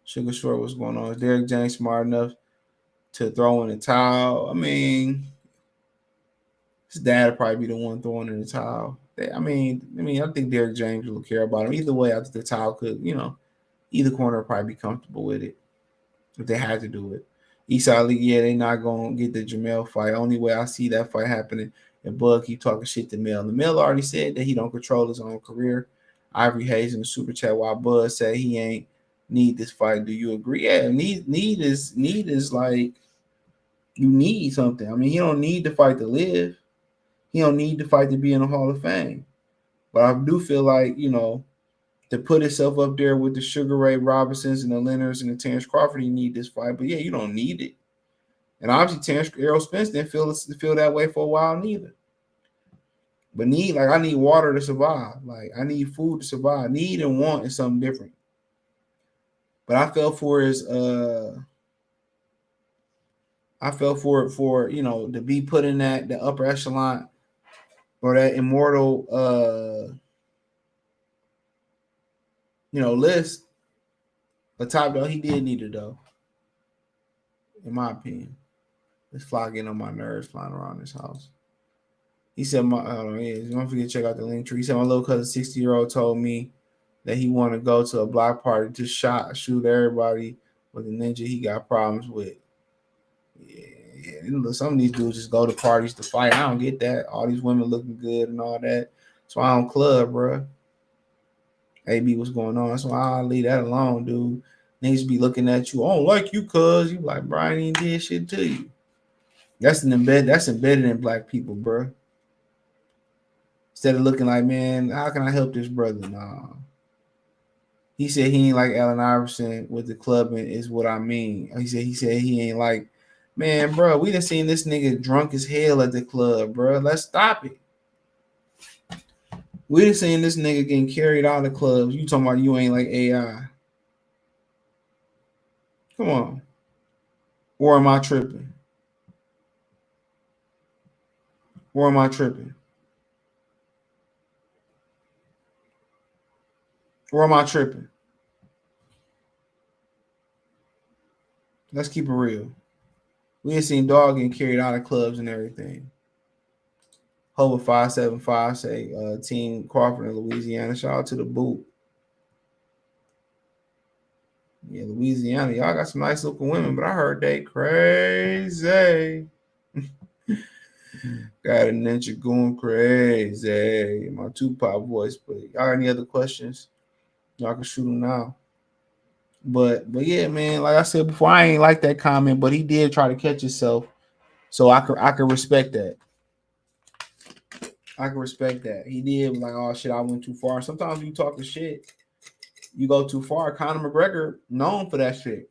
Sugar Short. What's going on? Is Derrick James smart enough to throw in the towel? I mean, his dad would probably be the one throwing in the towel. I think Derrick James will care about him. Either way, I think the towel could, either corner would probably be comfortable with it if they had to do it. Eastside League, yeah, they not gonna get the Jermall fight. Only way I see that fight happening, and Bud keep talking shit to Mel. The Mel already said that he don't control his own career. Ivory Hayes in the super chat, while Bud said he ain't need this fight. Do you agree? Yeah, need is like you need something. I mean, he don't need to fight to live. He don't need to fight to be in the Hall of Fame. But I do feel like, to put himself up there with the Sugar Ray Robinsons and the Leonards and the Terence Crawford, he need this fight. But yeah, you don't need it. And obviously Errol Spence didn't feel that way for a while neither. But I need water to survive. Like I need food to survive. Need and want is something different. But I felt for his to be put in the upper echelon or that immortal list. The top dog, he did need it though. In my opinion. This fly getting on my nerves flying around this house. He said, don't forget to check out the link tree. He said, my little cousin, 60-year-old, told me that he wanted to go to a block party to shoot everybody with a ninja he got problems with. Yeah. Some of these dudes just go to parties to fight. I don't get that. All these women looking good and all that. That's why I don't club, bro. AB, what's going on? That's why I leave that alone, dude. Niggas be looking at you. I don't like you, cuz. You like, Brian ain't did shit to you. That's embedded in black people, bro. Instead of looking like, man, how can I help this brother? Nah. He said he ain't like Allen Iverson with the club, and is what I mean. He said he ain't like, man, bro. We done seen this nigga drunk as hell at the club, bro. Let's stop it. We done seen this nigga getting carried out of clubs. You talking about you ain't like AI? Come on. Or am I tripping? Or am I tripping? Or am I tripping? Let's keep it real. We ain't seen dog getting carried out of clubs and everything. Hover 575 say Team Crawford in Louisiana. Shout out to the boot. Yeah, Louisiana. Y'all got some nice looking women, but I heard they crazy. Got a ninja going crazy. My Tupac voice. But y'all got any other questions? Y'all can shoot them now. But yeah, man, like I said before, I ain't like that comment, but he did try to catch himself. So I could respect that. I can respect that. He did like, oh shit, I went too far. Sometimes when you talk the shit, you go too far. Conor McGregor known for that shit.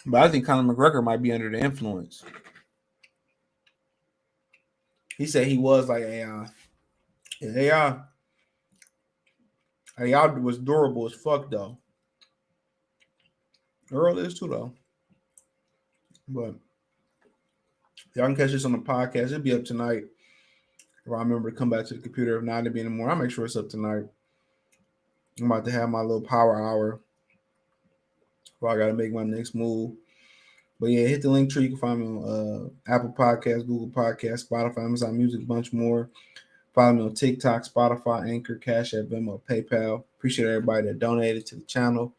But I think Conor McGregor might be under the influence. He said he was like AI. Yeah, AI was durable as fuck though. Errol is too though. But y'all can catch this on the podcast. It'll be up tonight. If I remember to come back to the computer, if not, it'll be in the morning. I'll make sure it's up tonight. I'm about to have my little power hour. Well, I got to make my next move. But yeah, hit the link tree. You can find me on Apple Podcasts, Google Podcasts, Spotify, Amazon Music, a bunch more. Follow me on TikTok, Spotify, Anchor, Cash App, Venmo, PayPal. Appreciate everybody that donated to the channel.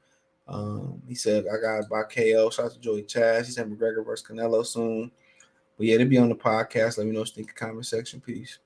He said, I got by KO. Shout out to Joey Chaz. He said McGregor versus Canelo soon. But yeah, they'll be on the podcast. Let me know what you think in the comment section. Peace.